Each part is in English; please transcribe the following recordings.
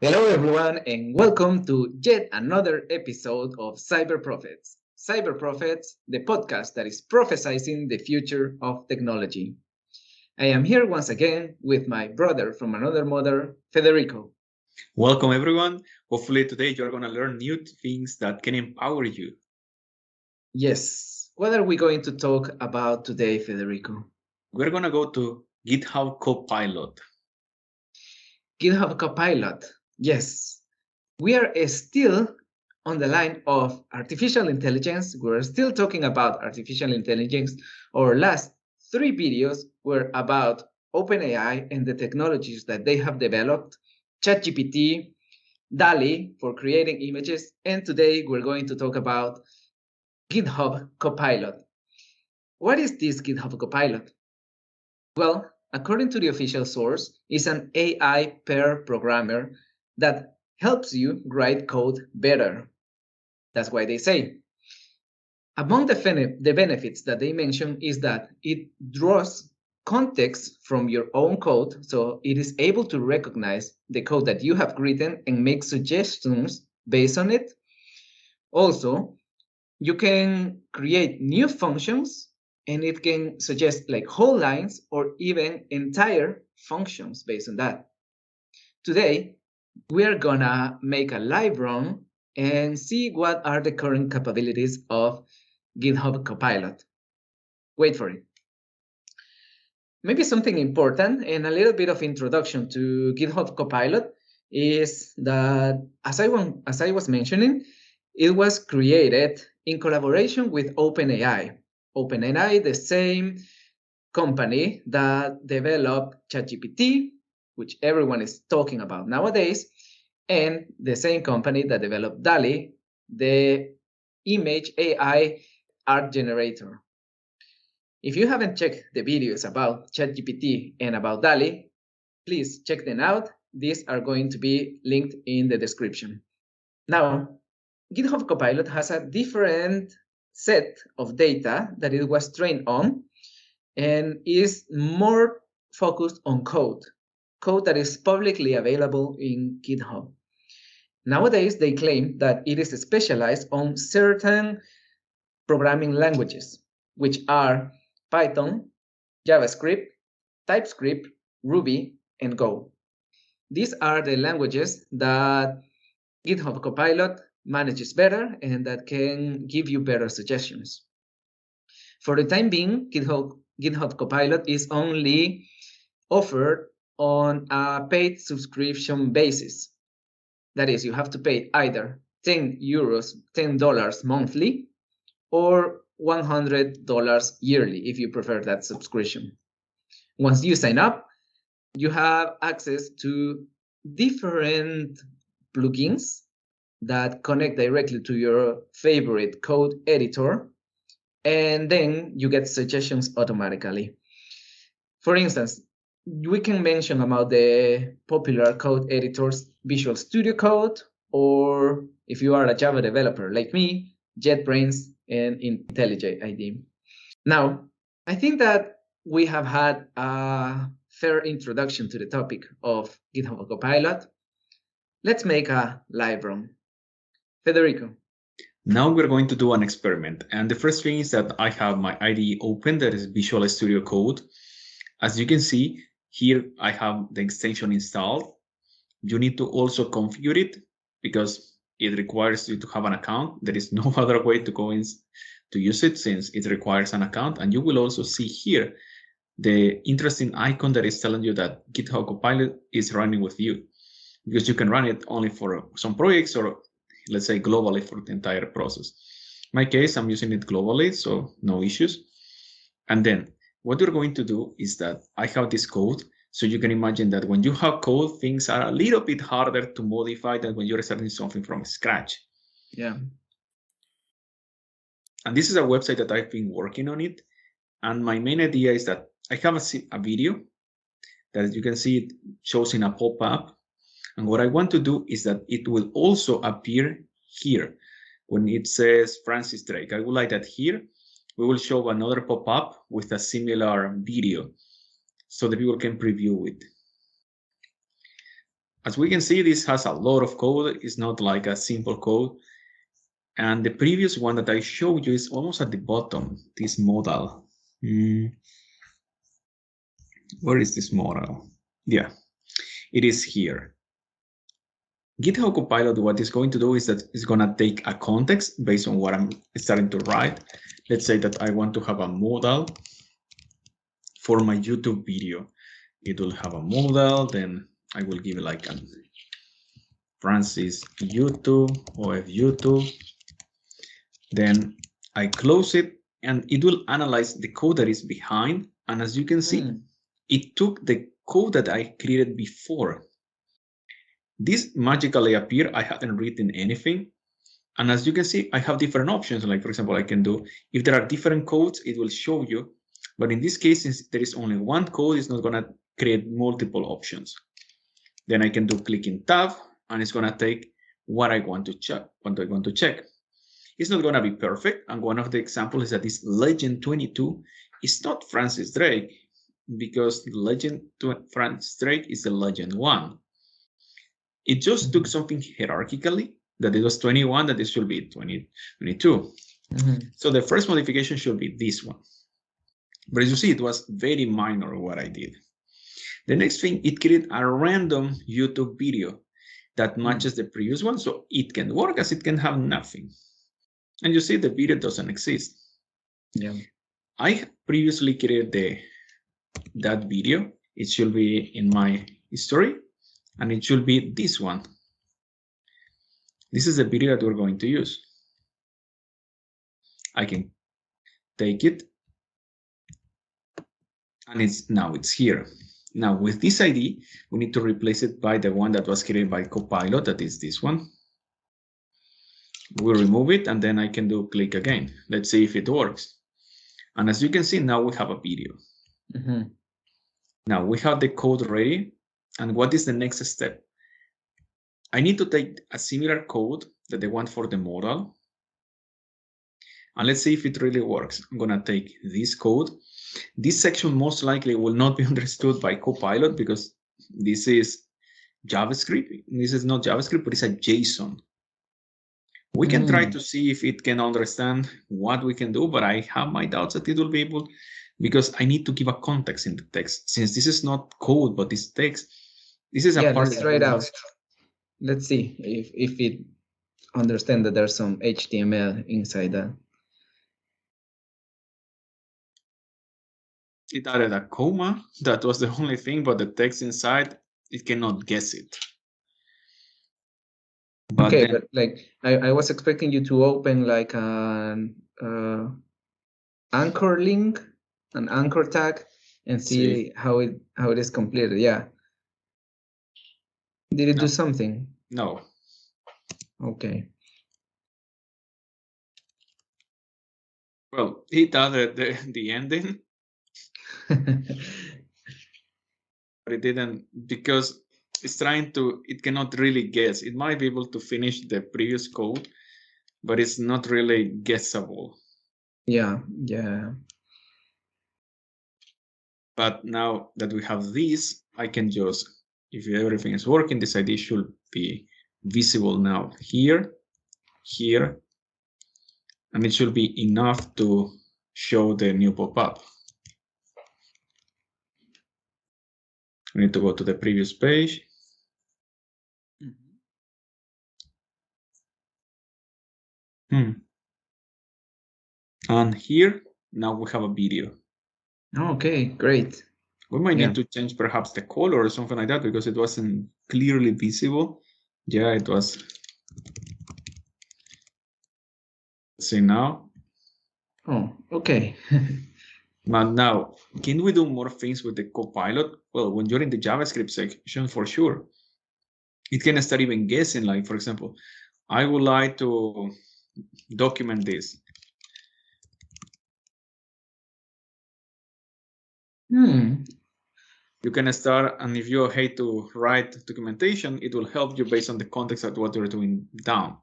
Hello, everyone, and welcome to yet another episode of Cyber Prophets. Cyber Prophets, the podcast that is prophesizing the future of technology. I am here once again with my brother from another mother, Federico. Welcome, everyone. Hopefully, today you're going to learn new things that can empower you. Yes, what are we going to talk about today, Federico? We're going to go to GitHub Copilot. GitHub Copilot. Yes, we are still on the line of artificial intelligence. We're still talking about artificial intelligence. Our last 3 videos were about OpenAI and the technologies that they have developed, ChatGPT, DALI for creating images, and today we're going to talk about GitHub Copilot. What is this GitHub Copilot? Well, according to the official source, it's an AI pair programmer that helps you write code better. That's why they say. Among the benefits that they mention is that it draws context from your own code, so it is able to recognize the code that you have written and make suggestions based on it. Also, you can create new functions and it can suggest like whole lines or even entire functions based on that. Today, we are gonna make a live run and see what are the current capabilities of GitHub Copilot. Wait for it. Maybe something important and a little bit of introduction to GitHub Copilot is that, as I was mentioning, it was created in collaboration with OpenAI. OpenAI, the same company that developed ChatGPT, which everyone is talking about nowadays, and the same company that developed DALI, the image AI art generator. If you haven't checked the videos about ChatGPT and about DALI, please check them out. These are going to be linked in the description. Now, GitHub Copilot has a different set of data that it was trained on and is more focused on code that is publicly available in GitHub. Nowadays, they claim that it is specialized on certain programming languages, which are Python, JavaScript, TypeScript, Ruby, and Go. These are the languages that GitHub Copilot manages better and that can give you better suggestions. For the time being, GitHub Copilot is only offered on a paid subscription basis. That is, you have to pay either 10 euros, $10 monthly, or $100 yearly if you prefer that subscription. Once you sign up, you have access to different plugins that connect directly to your favorite code editor, and then you get suggestions automatically. For instance, we can mention about the popular code editors, Visual Studio Code, or if you are a Java developer like me, JetBrains and IntelliJ IDEA. Now, I think that we have had a fair introduction to the topic of GitHub Copilot. Let's make a live run. Federico. Now we're going to do an experiment. And the first thing is that I have my IDE open, that is Visual Studio Code. As you can see, here I have the extension installed. You need to also configure it because it requires you to have an account. There is no other way to go in to use it since it requires an account. And you will also see here the interesting icon that is telling you that GitHub Copilot is running with you, because you can run it only for some projects or let's say globally for the entire process. In my case, I'm using it globally, so no issues. And then what you're going to do is that I have this code. So you can imagine that when you have code, things are a little bit harder to modify than when you're starting something from scratch. Yeah. And this is a website that I've been working on it. And my main idea is that I have a video that, as you can see, it shows in a pop-up. And what I want to do is that it will also appear here when it says Francis Drake. I would like that here we will show another pop-up with a similar video so the people can preview it. As we can see, this has a lot of code. It's not like a simple code. And the previous one that I showed you is almost at the bottom, this modal. Where is this modal? Yeah, it is here. GitHub Copilot, what it's going to do is that it's going to take a context based on what I'm starting to write. Let's say that I want to have a modal for my YouTube video. It will have a modal, then I will give it like a Francis YouTube or YouTube. Then I close it and it will analyze the code that is behind. And as you can see, it took the code that I created before. This magically appeared. I haven't written anything. And as you can see, I have different options. Like, for example, I can do, if there are different codes, it will show you. But in this case, since there is only one code, it's not going to create multiple options. Then I can do click in tab, and it's going to take what I want to check. It's not going to be perfect. And one of the examples is that this legend 22 is not Francis Drake, because legend Francis Drake is the legend 1. It just took something hierarchically, that it was 21, that it should be 22. So the first modification should be this one. But as you see, it was very minor what I did. The next thing, it created a random YouTube video that matches the previous one, so it can work as it can have nothing. And you see the video doesn't exist. Yeah. I previously created that video. It should be in my history, and it should be this one. This is the video that we're going to use. I can take it, and now it's here. Now with this ID, we need to replace it by the one that was created by Copilot, that is this one. We'll remove it, and then I can do click again. Let's see if it works. And as you can see, now we have a video. Now we have the code ready. And what is the next step? I need to take a similar code that they want for the modal. And let's see if it really works. I'm going to take this code. This section most likely will not be understood by Copilot because this is JavaScript. This is not JavaScript, but it's a JSON. We can try to see if it can understand what we can do, but I have my doubts that it will be able, because I need to give a context in the text. Since this is not code, but this text, this is a part. Let's try it out. Let's see if it understands that there's some HTML inside that. It added a comma. That was the only thing, but the text inside, it cannot guess it. But okay, but like I was expecting you to open like an anchor link, an anchor tag, and see how it is completed. Yeah. Did it do something? No. Okay. Well, it added the ending. But it didn't, because it's trying to, it cannot really guess. It might be able to finish the previous code, but it's not really guessable. Yeah. But now that we have this, I can just, if everything is working, this ID should be visible now here, and it should be enough to show the new pop-up. We need to go to the previous page. And here, now we have a video. Okay, great. We might need to change perhaps the color or something like that because it wasn't clearly visible. Yeah, it was. Let's see now. Oh, okay. But now, can we do more things with the Copilot? Well, when you're in the JavaScript section, for sure, it can start even guessing. Like, for example, I would like to document this. You can start, and if you hate to write documentation, it will help you based on the context of what you're doing down.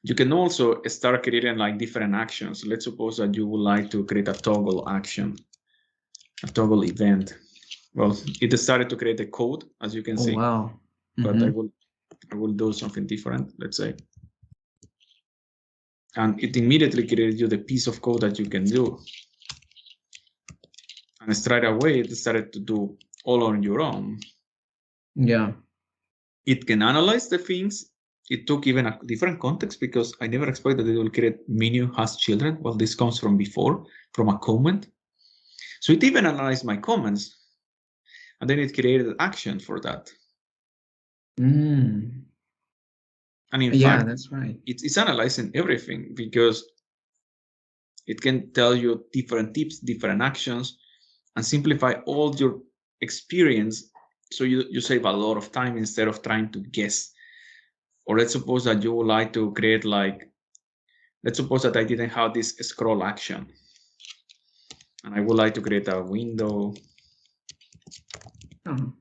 You can also start creating like different actions. Let's suppose that you would like to create a toggle action, a toggle event. Well, it started to create a code, as you can see. Wow. but I will do something different, let's say. And it immediately created you the piece of code that you can do. And straight away, it started to do all on your own. Yeah. It can analyze the things. It took even a different context because I never expected that it will create menu has children. Well, this comes from before, from a comment. So it even analyzed my comments. And then it created action for that. Mm. And in Yeah, fact, that's right. it's analyzing everything because it can tell you different tips, different actions, and simplify all your experience. So you save a lot of time instead of trying to guess. Or let's suppose that you would like to create let's suppose that I didn't have this scroll action. And I would like to create a window. Oh.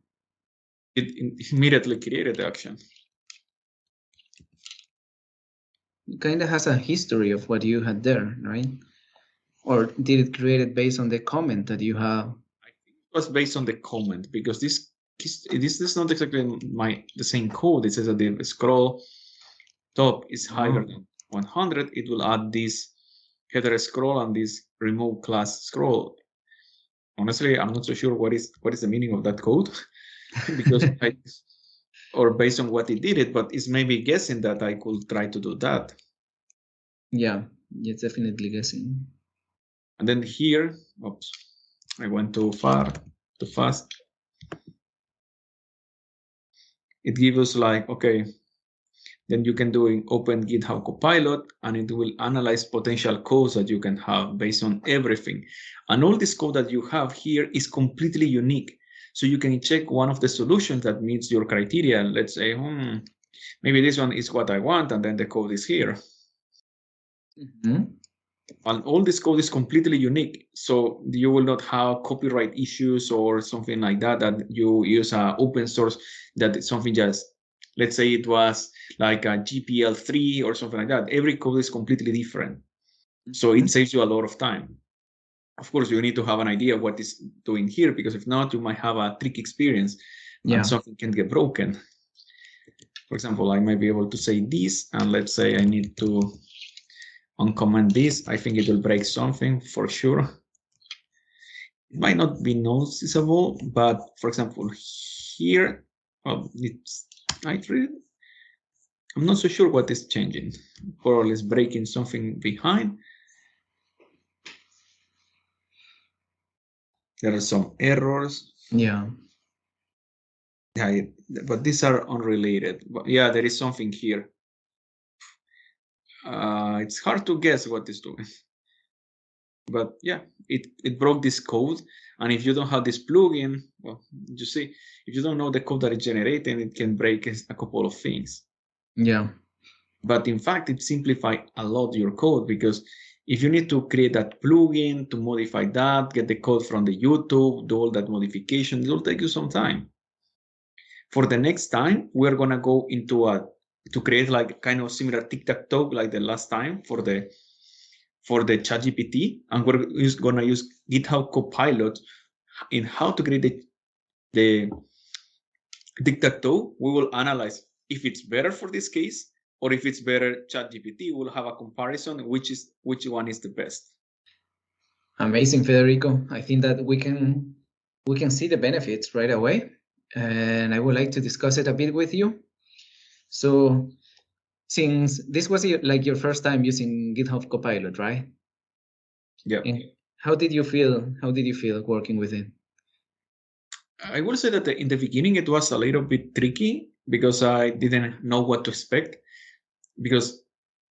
It immediately created the action. It kind of has a history of what you had there, right? Or did it create it based on the comment that you have? I think it was based on the comment because this is not exactly the same code. It says that the scroll top is higher than 100. It will add this header scroll and this remove class scroll. Honestly, I'm not so sure what is the meaning of that code because or based on what it did it, but it's maybe guessing that I could try to do that. Yeah, it's definitely guessing. And then here, oops, I went too fast. It gives us like, okay, then you can do open GitHub Copilot and it will analyze potential codes that you can have based on everything. And all this code that you have here is completely unique. So you can check one of the solutions that meets your criteria. Let's say, maybe this one is what I want, and then the code is here. And all this code is completely unique. So you will not have copyright issues or something like that, that you use open source, that it's something just, let's say it was like a GPL3 or something like that. Every code is completely different. So it saves you a lot of time. Of course, you need to have an idea of what it's doing here, because if not, you might have a trick experience and something can get broken. For example, I might be able to say this, and let's say I need to uncomment this. I think it will break something for sure. It might not be noticeable, but for example, here, I'm not so sure what is changing. More or less breaking something behind. There are some errors. Yeah. Yeah, but these are unrelated. But yeah, there is something here. It's hard to guess what it's doing. But yeah, it broke this code. And if you don't have this plugin, well, you see, if you don't know the code that it's generating, it can break a couple of things. Yeah. But in fact, it simplified a lot your code, because if you need to create that plugin, to modify that, get the code from the YouTube, do all that modification, it will take you some time. For the next time, we're going to go into to create like kind of similar tic-tac-toe like the last time for the ChatGPT, and we're going to use GitHub Copilot in how to create the tic-tac-toe. We will analyze if it's better for this case, or if it's better ChatGPT. We'll have a comparison which one is the best. Amazing, Federico. I think that we can see the benefits right away, and I would like to discuss it a bit with you. So, since this was like your first time using GitHub Copilot, right? Yeah. And how did you feel? How did you feel working with it? I will say that in the beginning it was a little bit tricky, because I didn't know what to expect. Because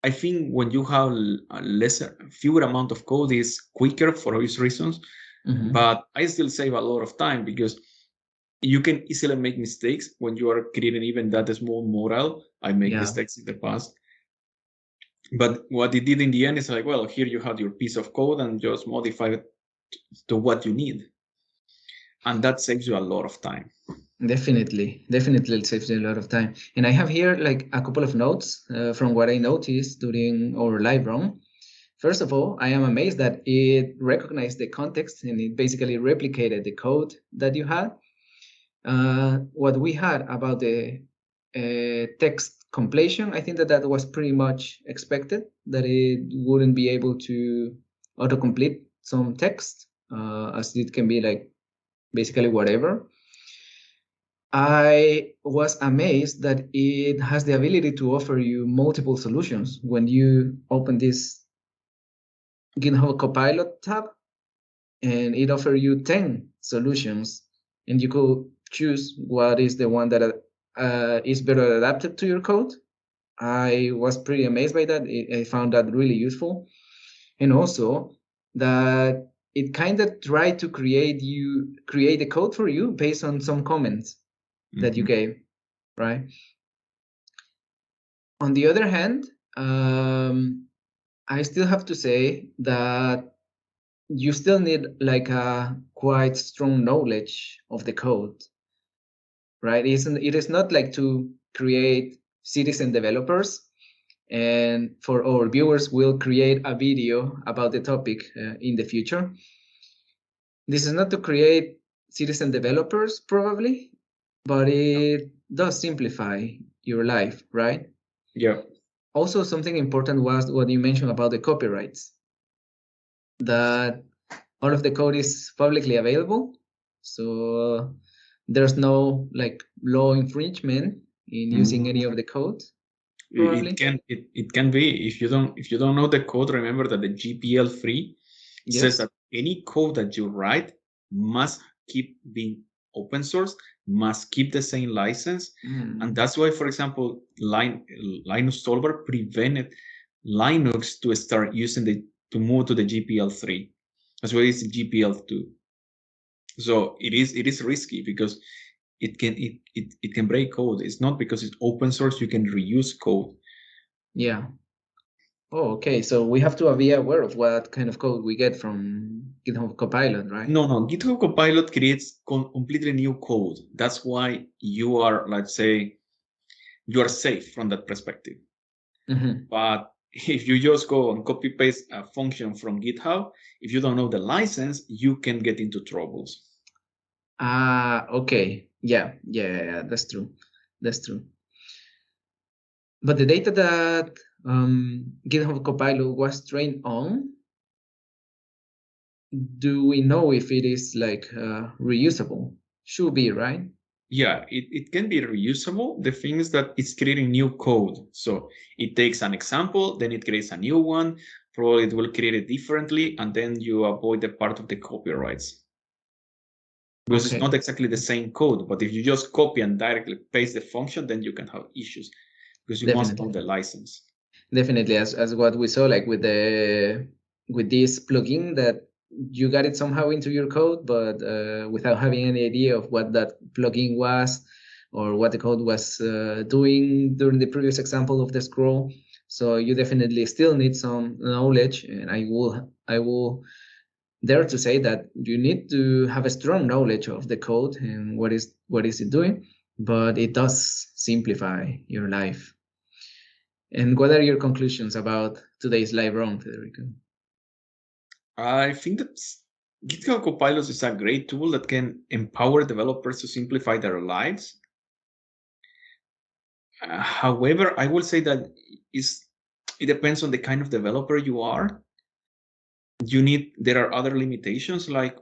I think when you have a fewer amount of code, is quicker for obvious reasons. But I still save a lot of time, because you can easily make mistakes when you are creating even that small model. I make mistakes in the past. But what it did in the end is like, well, here you have your piece of code and just modify it to what you need. And that saves you a lot of time. Definitely it saves you a lot of time. And I have here like a couple of notes from what I noticed during our live run. First of all, I am amazed that it recognized the context and it basically replicated the code that you had. What we had about the text completion. I think that was pretty much expected, that it wouldn't be able to autocomplete some text, as it can be like basically whatever. I was amazed that it has the ability to offer you multiple solutions. When you open this GitHub Copilot tab, and it offers you 10 solutions, and you could choose what is the one that is better adapted to your code. I was pretty amazed by that. I found that really useful. And also that it kind of tried to create a code for you based on some comments that you gave, right? On the other hand, I still have to say that you still need like a quite strong knowledge of the code, right? It is not like to create citizen developers, and for our viewers, we'll create a video about the topic in the future. This is not to create citizen developers, probably, but it does simplify your life, right? Yeah. Also, something important was what you mentioned about the copyrights, that all of the code is publicly available. So there's no like law infringement in using any of the code. Probably. It can be, if you don't know the code, remember that the GPL 3 says that any code that you write must keep being open source, must keep the same license. And that's why, for example, Linus Torvalds prevented Linux to start using to move to the GPL 3. That's why it's GPL 2. So it is risky because it can break code. It's not because it's open source you can reuse code. Yeah. Oh, okay. So we have to be aware of what kind of code we get from GitHub Copilot, right? No. GitHub Copilot creates completely new code. That's why you are, let's say, you are safe from that perspective. But if you just go and copy paste a function from GitHub, if you don't know the license, you can get into troubles. Okay. Yeah, that's true. But the data that GitHub Copilot was trained on, do we know if it is like reusable? Should be, right? Yeah, it can be reusable. The thing is that it's creating new code. So it takes an example, then it creates a new one. Probably it will create it differently, and then you avoid the part of the copyrights. Because it's not exactly the same code, but if you just copy and directly paste the function, then you can have issues because you must know the license. Definitely, as what we saw, like with this plugin, that you got it somehow into your code, but without having any idea of what that plugin was or what the code was doing during the previous example of the scroll. So you definitely still need some knowledge, and I will dare to say that you need to have a strong knowledge of the code and what is it doing, but it does simplify your life. And what are your conclusions about today's live run, Federico? I think that GitHub Copilot is a great tool that can empower developers to simplify their lives. However, I will say that it depends on the kind of developer you are. There are other limitations, like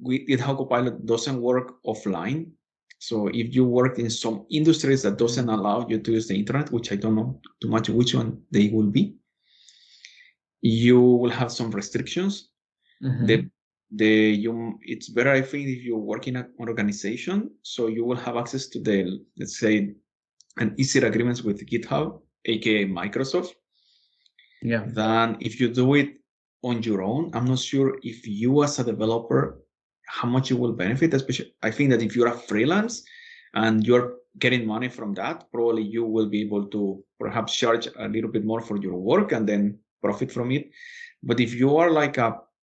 GitHub Copilot doesn't work offline. So if you work in some industries that doesn't allow you to use the internet, which I don't know too much which one they will be, you will have some restrictions. It's better, I think, if you work in an organization, so you will have access to the, let's say, an easier agreements with GitHub, aka Microsoft. Yeah. Than if you do it on your own. I'm not sure if you as a developer, how much you will benefit, especially I think that if you're a freelance and you're getting money from that, probably you will be able to perhaps charge a little bit more for your work and then profit from it. But if you are like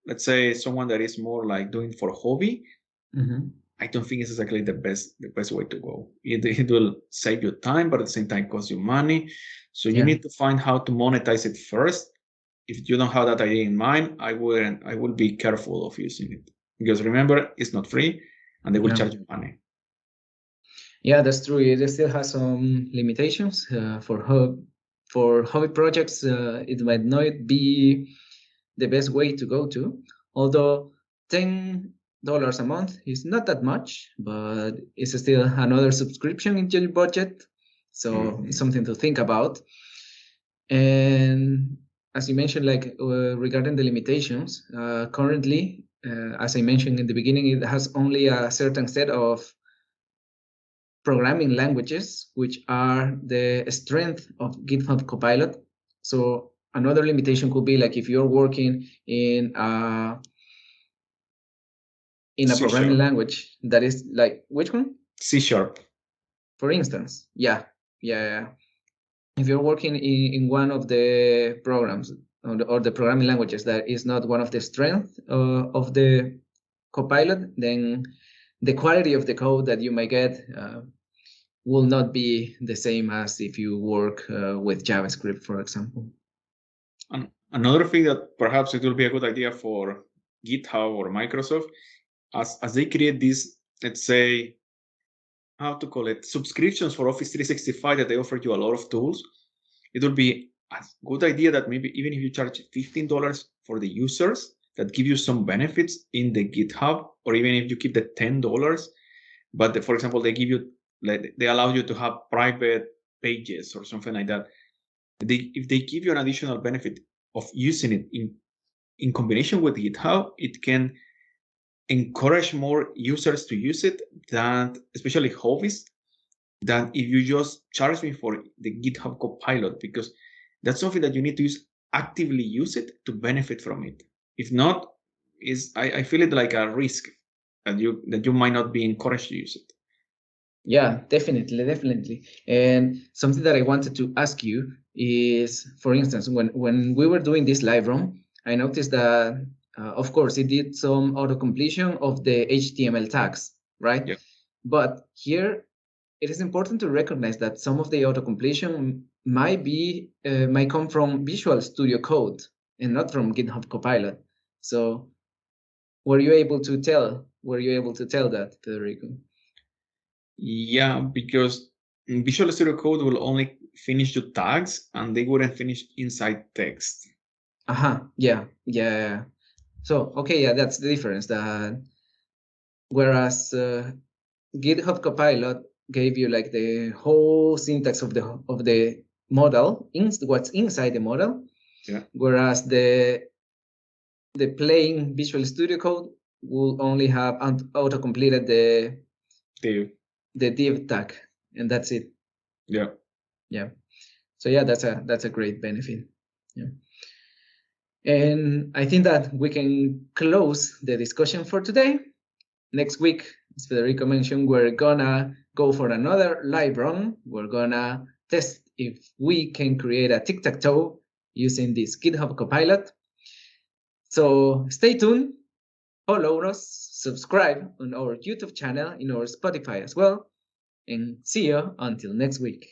let's say someone that is more like doing for hobby, I don't think it's exactly the best way to go. It will save you time, but at the same time cost you money. So you need to find how to monetize it first. If you don't have that idea in mind, I will be careful of using it, because remember, it's not free and they will charge you money. Yeah, that's true. It still has some limitations for hobby projects. It might not be the best way to go to, although $10 a month is not that much, but it's still another subscription into your budget. So it's something to think about. And as you mentioned, like regarding the limitations, currently, as I mentioned in the beginning, it has only a certain set of programming languages, which are the strength of GitHub Copilot. So another limitation could be like if you're working in a programming language that is like which one? C#. For instance, yeah. If you're working in one of the programs or the programming languages that is not one of the strengths of the Copilot, then the quality of the code that you might get will not be the same as if you work with JavaScript, for example. Another thing that perhaps it will be a good idea for GitHub or Microsoft, as they create these, let's say, how to call it, subscriptions for Office 365 that they offer you a lot of tools, it would be a good idea that maybe even if you charge $15 for the users, that give you some benefits in the GitHub, or even if you keep the $10, but for example, they allow you to have private pages or something like that. If they give you an additional benefit of using it in combination with GitHub, it can encourage more users to use it, than especially hobbies, than if you just charge me for the GitHub Copilot, because that's something that you need to actively use it to benefit from it. If not, I feel it like a risk that you might not be encouraged to use it. Yeah, definitely. And something that I wanted to ask you is, for instance, when we were doing this live run, I noticed that, of course, it did some auto-completion of the HTML tags, right? Yeah. But here, it is important to recognize that some of the auto-completion might come from Visual Studio Code and not from GitHub Copilot. So, were you able to tell that, Federico? Yeah, because Visual Studio Code will only finish the tags and they wouldn't finish inside text. Yeah. So, okay, yeah, that's the difference. Whereas GitHub Copilot gave you like the whole syntax of the model, what's inside the model. Yeah. Whereas the plain Visual Studio Code will only have auto-completed the div tag, and that's it. Yeah. So yeah, that's a great benefit. Yeah. And I think that we can close the discussion for today. Next week, as Federico mentioned, we're gonna go for another live run. We're gonna test if we can create a tic-tac-toe using this GitHub Copilot. So stay tuned, follow us, subscribe on our YouTube channel, in our Spotify as well, and see you until next week.